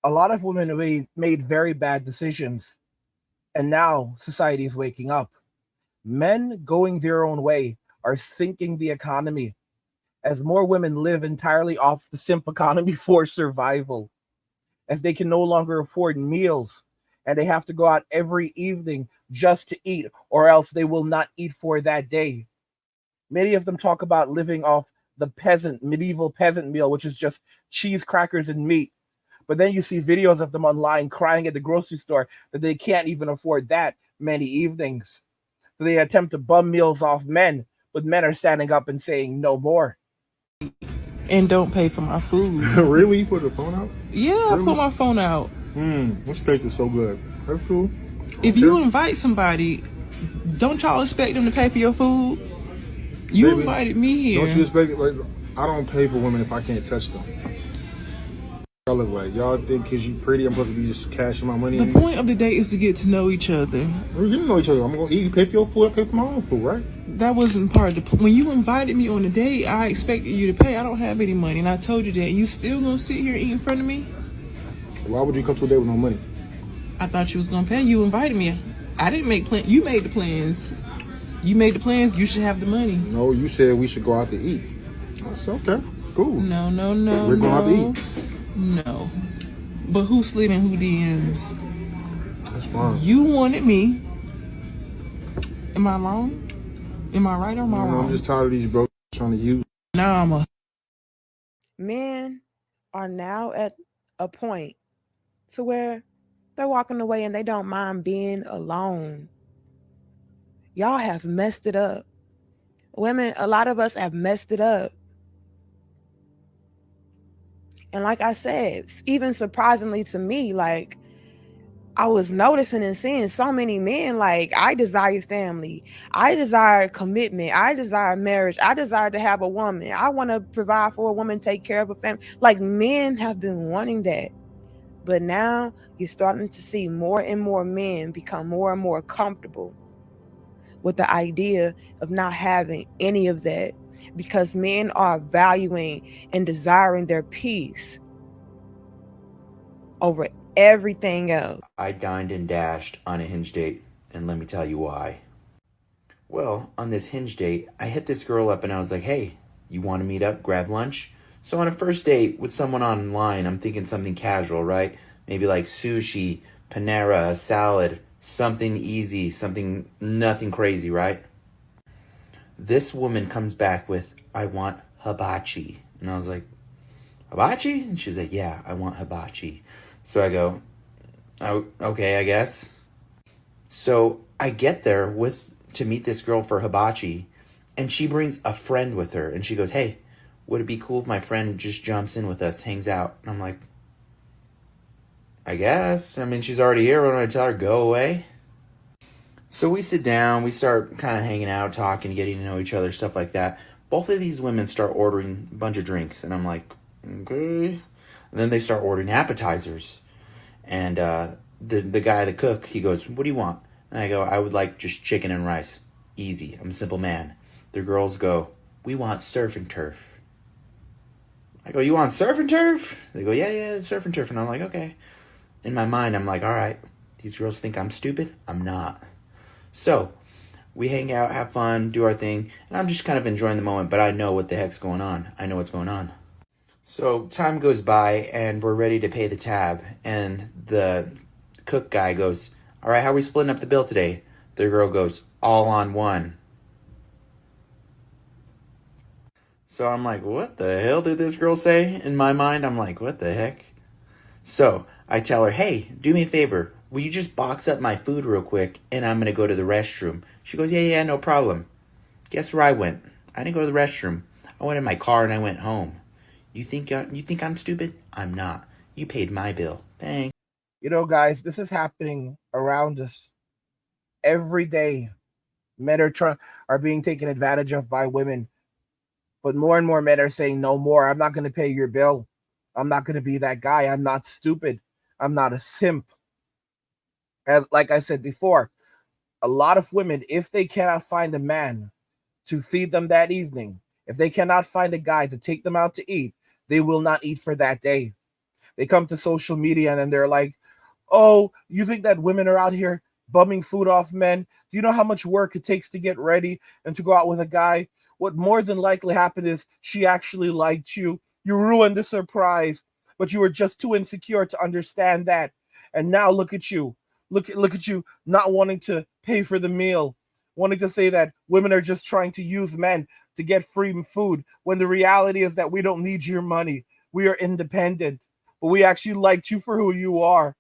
A lot of women made very bad decisions, and now society is waking up. Men going their own way are sinking the economy as more women live entirely off the simp economy for survival, as they can no longer afford meals and they have to go out every evening just to eat, or else they will not eat for that day. Many of them talk about living off the medieval peasant meal, which is just cheese, crackers, and meat. But then you see videos of them online crying at the grocery store that they can't even afford that many evenings. So they attempt to bum meals off men, but men are standing up and saying no more. And don't pay for my food. Really? You put the phone out? Yeah, I Really? put my phone out. This steak is so good. That's cool. If you invite somebody, don't y'all expect them to pay for your food? You Baby, invited me here. Don't you expect it? Like, I don't pay for women if I can't touch them. Y'all look like y'all think because you pretty, I'm supposed to be just cashing my money. The point of the date is to get to know each other. We're getting to know each other. I'm gonna eat, pay for your food, I pay for my own food, right? That wasn't part of the. When you invited me on a date, I expected you to pay. I don't have any money, and I told you that. You still gonna sit here and eat in front of me? Why would you come to a date with no money? I thought you was gonna pay. You invited me. I didn't make plans. You made the plans. You made the plans. You should have the money. No, you said we should go out to eat. I said, okay, cool. No. We're going out to eat. No. But who slid in who DMs? That's fine. You wanted me. Am I wrong? Am I right or am I wrong? I'm just tired of these bros trying to use. Now I'm a. Men are now at a point to where they're walking away and they don't mind being alone. Y'all have messed it up. Women, a lot of us have messed it up. And like I said, even surprisingly to me, like I was noticing and seeing so many men, like I desire family. I desire commitment. I desire marriage. I desire to have a woman. I want to provide for a woman, take care of a family. Like men have been wanting that. But now you're starting to see more and more men become more and more comfortable with the idea of not having any of that, because men are valuing and desiring their peace over everything else. I dined and dashed on a Hinge date, and let me tell you why. Well, on this Hinge date, I hit this girl up and I was like, hey, you want to meet up, grab lunch? So on a first date with someone online, I'm thinking something casual, right? Maybe like sushi, Panera, a salad, something easy, something, nothing crazy, right? This woman comes back with, I want hibachi. And I was like, hibachi? And she's like, yeah, I want hibachi. So I go, oh, okay, I guess. So I get there to meet this girl for hibachi, and she brings a friend with her, and she goes, hey, would it be cool if my friend just jumps in with us, hangs out? And I'm like, I guess. I mean, she's already here. Why don't I tell her, go away? So we sit down, we start kind of hanging out, talking, getting to know each other, stuff like that. Both of these women start ordering a bunch of drinks, and I'm like, okay. And then they start ordering appetizers. And the guy, the cook, he goes, what do you want? And I go, I would like just chicken and rice. Easy. I'm a simple man. The girls go, we want surf and turf. I go, you want surf and turf? They go, yeah, surf and turf. And I'm like, okay. In my mind, I'm like, all right, these girls think I'm stupid. I'm not. So we hang out, have fun, do our thing. And I'm just kind of enjoying the moment, but I know what the heck's going on. I know what's going on. So time goes by and we're ready to pay the tab. And the cook guy goes, all right, how are we splitting up the bill today? The girl goes, all on one. So I'm like, what the hell did this girl say? In my mind, I'm like, what the heck? So I tell her, hey, do me a favor. Will you just box up my food real quick and I'm going to go to the restroom? She goes, yeah, no problem. Guess where I went? I didn't go to the restroom. I went in my car and I went home. You think I'm stupid? I'm not. You paid my bill. Thanks. You know, guys, this is happening around us every day. Men are being taken advantage of by women, but more and more men are saying, no more. I'm not going to pay your bill. I'm not going to be that guy. I'm not stupid. I'm not a simp. As like I said before, a lot of women, if they cannot find a man to feed them that evening, if they cannot find a guy to take them out to eat, they will not eat for that day. They come to social media and then they're like, oh, you think that women are out here bumming food off men? Do you know how much work it takes to get ready and to go out with a guy? What more than likely happened is she actually liked you. You ruined the surprise, but you were just too insecure to understand that. And now look at you. Look at you not wanting to pay for the meal, wanting to say that women are just trying to use men to get free food, when the reality is that we don't need your money. We are independent, but we actually liked you for who you are.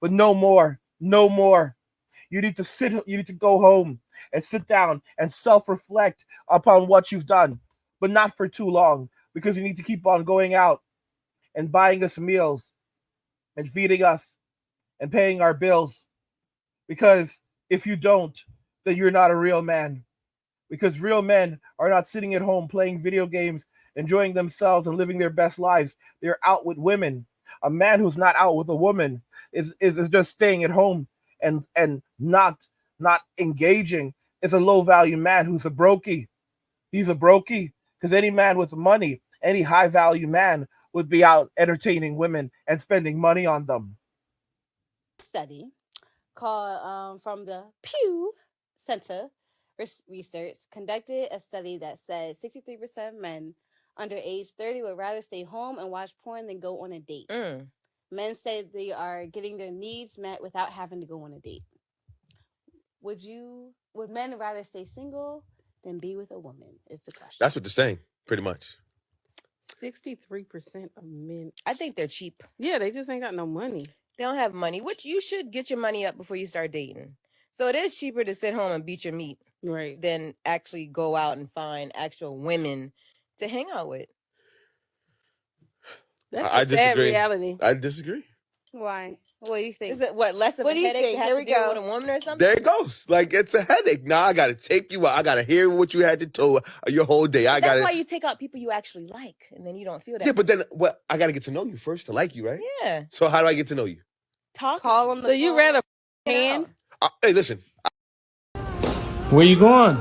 But no more, no more. You need to go home and sit down and self-reflect upon what you've done, but not for too long, because you need to keep on going out and buying us meals and feeding us and paying our bills. Because if you don't, then you're not a real man. Because real men are not sitting at home playing video games, enjoying themselves and living their best lives. They're out with women. A man who's not out with a woman is just staying at home and not engaging. Is a low value man who's a brokey. He's a brokey, because any man with money, any high value man would be out entertaining women and spending money on them. Study called from the Pew Center Research conducted a study that said 63% of men under age 30 would rather stay home and watch porn than go on a date. Men say they are getting their needs met without having to go on a date. Would men rather stay single than be with a woman, is the question. That's what they're saying, pretty much. 63% of men. I think they're cheap. Yeah, they just ain't got no money. They don't have money, which you should get your money up before you start dating. So it is cheaper to sit home and beat your meat, right, than actually go out and find actual women to hang out with. That's a sad reality. I disagree. Why? What do you think? Is it less of a headache to have to deal with a woman or something? There it goes. Like, it's a headache. Now I got to take you out. I got to hear what you had to tell your whole day. That's why you take out people you actually like, and then you don't feel that. Yeah, but then I got to get to know you first to like you, right? Yeah. So how do I get to know you? Call on the phone. You rather hand? Hey, listen. Where you going?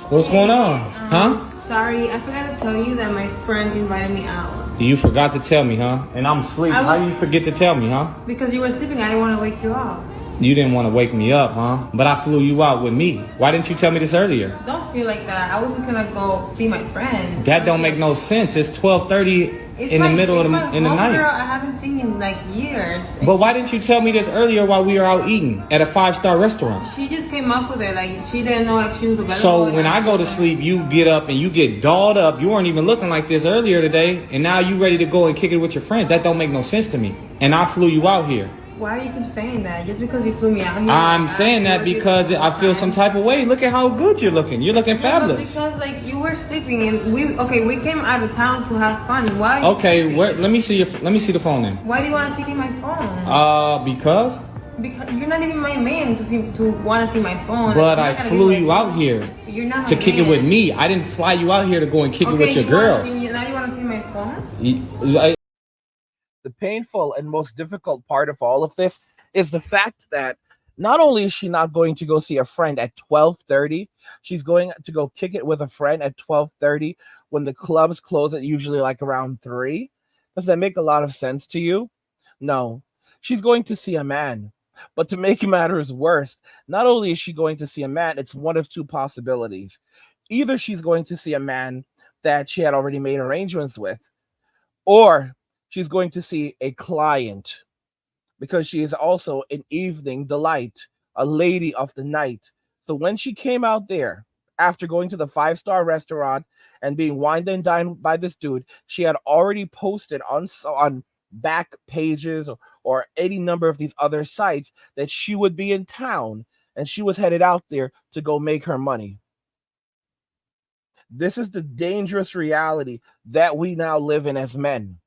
What's going on? Huh? Sorry, I forgot to tell you that my friend invited me out. You forgot to tell me, huh? And I'm asleep. How do you forget to tell me, huh? Because you were sleeping, I didn't want to wake you up. You didn't want to wake me up, huh? But I flew you out with me. Why didn't you tell me this earlier? Don't feel like that. I was just gonna go see my friend. That don't make no sense. It's 12:30 in the middle of the night. Girl, I haven't seen in like years. But why didn't you tell me this earlier while we were out eating at a 5-star restaurant? She just came up with it. Like, she didn't know if she was available. So when I go to sleep, you get up and you get dolled up. You weren't even looking like this earlier today, and now you ready to go and kick it with your friends. That don't make no sense to me. And I flew you out here. Why do you keep saying that? Just because you flew me out here? I'm saying that because I feel some type of way. Look at how good you're looking. You're looking fabulous. Because like you were sleeping and we came out of town to have fun. Why? Okay, let me see the phone then. Why do you want to see my phone? Because you're not even my man to want to see my phone. But I flew you out here. You're not to kick it with me. I didn't fly you out here to go and kick it with your girls. Now you want to see my phone? The painful and most difficult part of all of this is the fact that not only is she not going to go see a friend at 12:30, she's going to go kick it with a friend at 12:30 when the clubs close at usually like around 3. Does that make a lot of sense to you? No. She's going to see a man. But to make matters worse, not only is she going to see a man, it's one of two possibilities. Either she's going to see a man that she had already made arrangements with, or she's going to see a client, because she is also an evening delight, a lady of the night. So when she came out there after going to the 5-star restaurant and being wined and dined by this dude, she had already posted on back pages or any number of these other sites that she would be in town and she was headed out there to go make her money. This is the dangerous reality that we now live in as men.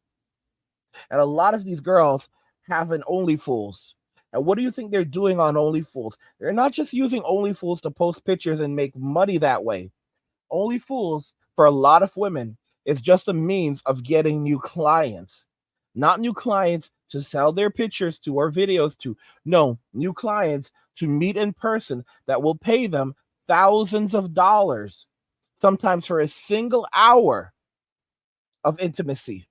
And a lot of these girls have an OnlyFools. And what do you think they're doing on OnlyFools? They're not just using OnlyFools to post pictures and make money that way. OnlyFools, for a lot of women, is just a means of getting new clients. Not new clients to sell their pictures to or videos to. No, new clients to meet in person that will pay them thousands of dollars, sometimes for a single hour of intimacy.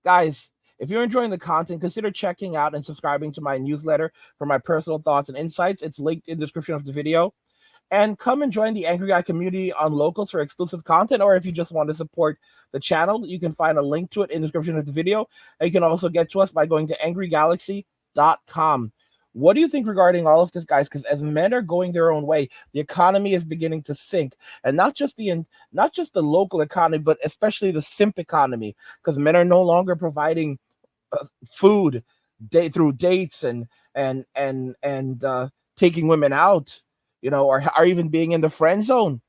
Guys, if you're enjoying the content, consider checking out and subscribing to my newsletter for my personal thoughts and insights. It's linked in the description of the video. And come and join the Angry Guy community on Locals for exclusive content, or if you just want to support the channel, you can find a link to it in the description of the video. And you can also get to us by going to angrygalaxy.com. What do you think regarding all of this, guys? Because as men are going their own way, the economy is beginning to sink, and not just the local economy, but especially the simp economy, because men are no longer providing food through dates and taking women out, or even being in the friend zone.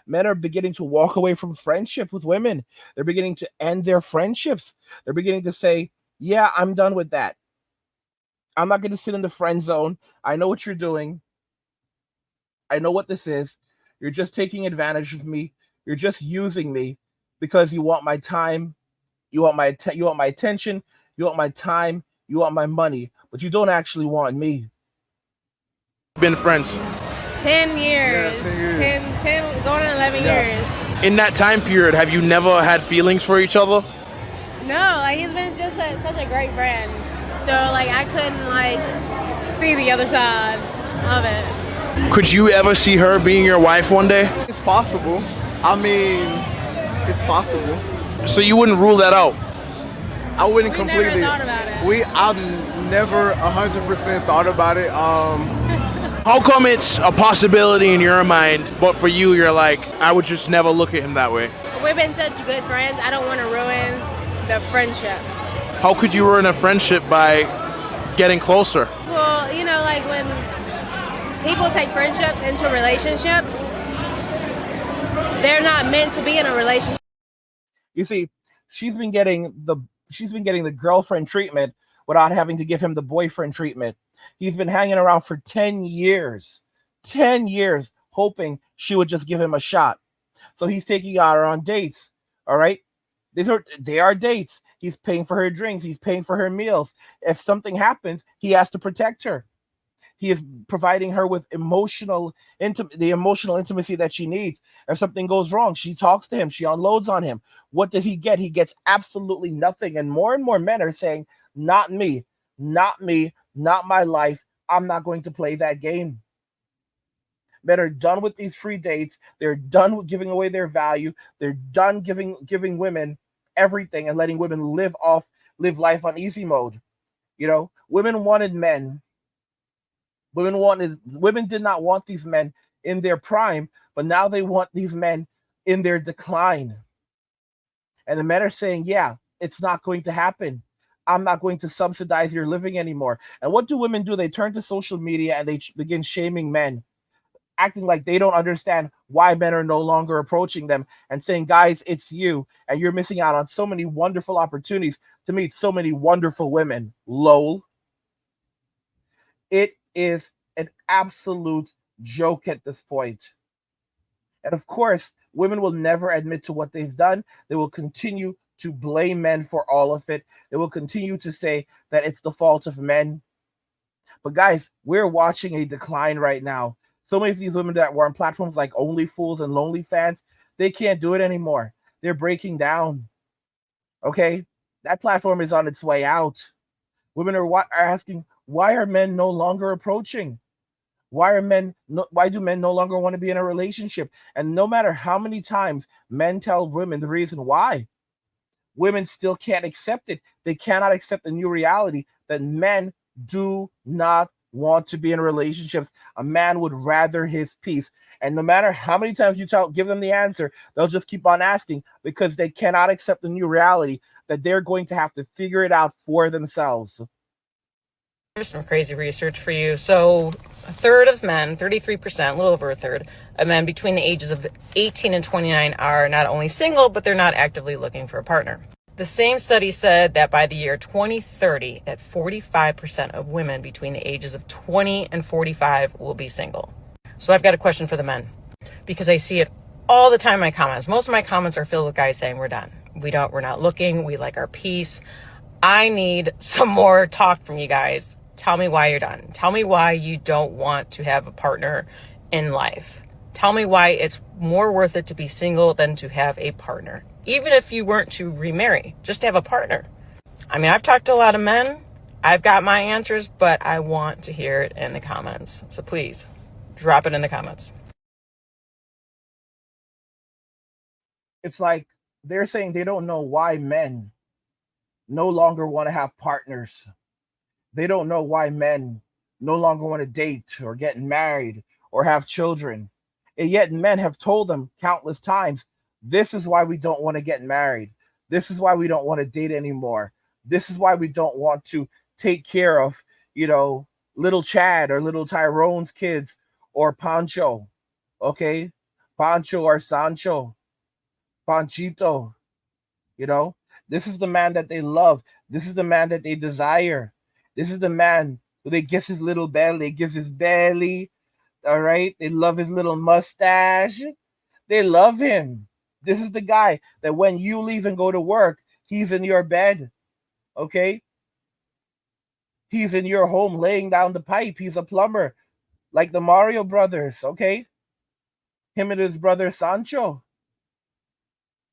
Men are beginning to walk away from friendship with women. They're beginning to end their friendships. They're beginning to say, yeah, I'm done with that. I'm not going to sit in the friend zone. I know what you're doing. I know what this is. You're just taking advantage of me. You're just using me because you want my time. You want my attention. You want my time. You want my money. But you don't actually want me. Been friends. 10 years. Yeah, 10 years. 10 going on 11 years. In that time period, have you never had feelings for each other? No, like he's been just such a great friend. So like I couldn't like see the other side of it. Could you ever see her being your wife one day? It's possible. I mean, it's possible. So you wouldn't rule that out? I wouldn't completely. Never thought about it. I've never 100% thought about it. How come it's a possibility in your mind, but for you, you're like, I would just never look at him that way? We've been such good friends. I don't want to ruin the friendship. How could you ruin a friendship by getting closer? Well, like when people take friendships into relationships, they're not meant to be in a relationship. You see, she's been getting the girlfriend treatment without having to give him the boyfriend treatment. He's been hanging around for 10 years, hoping she would just give him a shot. So he's taking her on dates. All right. They are dates. He's paying for her drinks. He's paying for her meals. If something happens, he has to protect her. He is providing her with the emotional intimacy that she needs. If something goes wrong, she talks to him. She unloads on him. What does he get? He gets absolutely nothing. And more men are saying, not me, not my life. I'm not going to play that game. Men are done with these free dates. They're done with giving away their value. They're done giving women everything and letting women live life on easy mode. Women wanted men. Women did not want these men in their prime, but now they want these men in their decline. And the men are saying, yeah, it's not going to happen. I'm not going to subsidize your living anymore. And what do women do? They turn to social media and they begin shaming men, acting like they don't understand why men are no longer approaching them and saying, guys, it's you. And you're missing out on so many wonderful opportunities to meet so many wonderful women. Lol. It is an absolute joke at this point. And of course, women will never admit to what they've done. They will continue to blame men for all of it. They will continue to say that it's the fault of men. But guys, we're watching a decline right now. So many of these women that were on platforms like OnlyFools and LonelyFans, they can't do it anymore. They're breaking down. Okay? That platform is on its way out. Women are asking, why are men no longer approaching? Why do men no longer want to be in a relationship? And no matter how many times men tell women the reason why, women still can't accept it. They cannot accept the new reality that men do not want to be in relationships. A man would rather his peace. And no matter how many times you give them the answer, they'll just keep on asking because they cannot accept the new reality that they're going to have to figure it out for themselves. Here's some crazy research for you. So a third of men, 33%, a little over a third of men between the ages of 18 and 29 are not only single, but they're not actively looking for a partner. The same study said that by the year 2030, that 45% of women between the ages of 20 and 45 will be single. So I've got a question for the men, because I see it all the time in my comments. Most of my comments are filled with guys saying we're done. We're not looking. We like our peace. I need some more talk from you guys. Tell me why you're done. Tell me why you don't want to have a partner in life. Tell me why it's more worth it to be single than to have a partner. Even if you weren't to remarry, just to have a partner. I mean, I've talked to a lot of men. I've got my answers, but I want to hear it in the comments. So please drop it in the comments. It's like they're saying they don't know why men no longer want to have partners. They don't know why men no longer want to date or get married or have children. And yet men have told them countless times, this is why we don't want to get married. This is why we don't want to date anymore. This is why we don't want to take care of, little Chad or little Tyrone's kids or Pancho. Okay? Pancho or Sancho. Panchito. This is the man that they love. This is the man that they desire. This is the man who they kiss his little belly. They kiss his belly. All right? They love his little mustache. They love him. This is the guy that when you leave and go to work, he's in your bed. Okay? He's in your home laying down the pipe. He's a plumber. Like the Mario brothers. Okay? Him and his brother Sancho.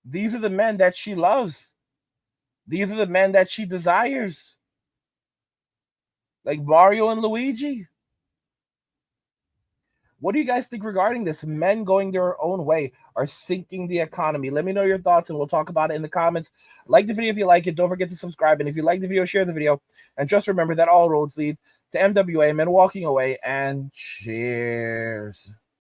These are the men that she loves. These are the men that she desires. Like Mario and Luigi. What do you guys think regarding this? Men going their own way are sinking the economy. Let me know your thoughts and we'll talk about it in the comments. Like the video if you like it. Don't forget to subscribe. And if you like the video, share the video. And just remember that all roads lead to MWA, men walking away. And cheers.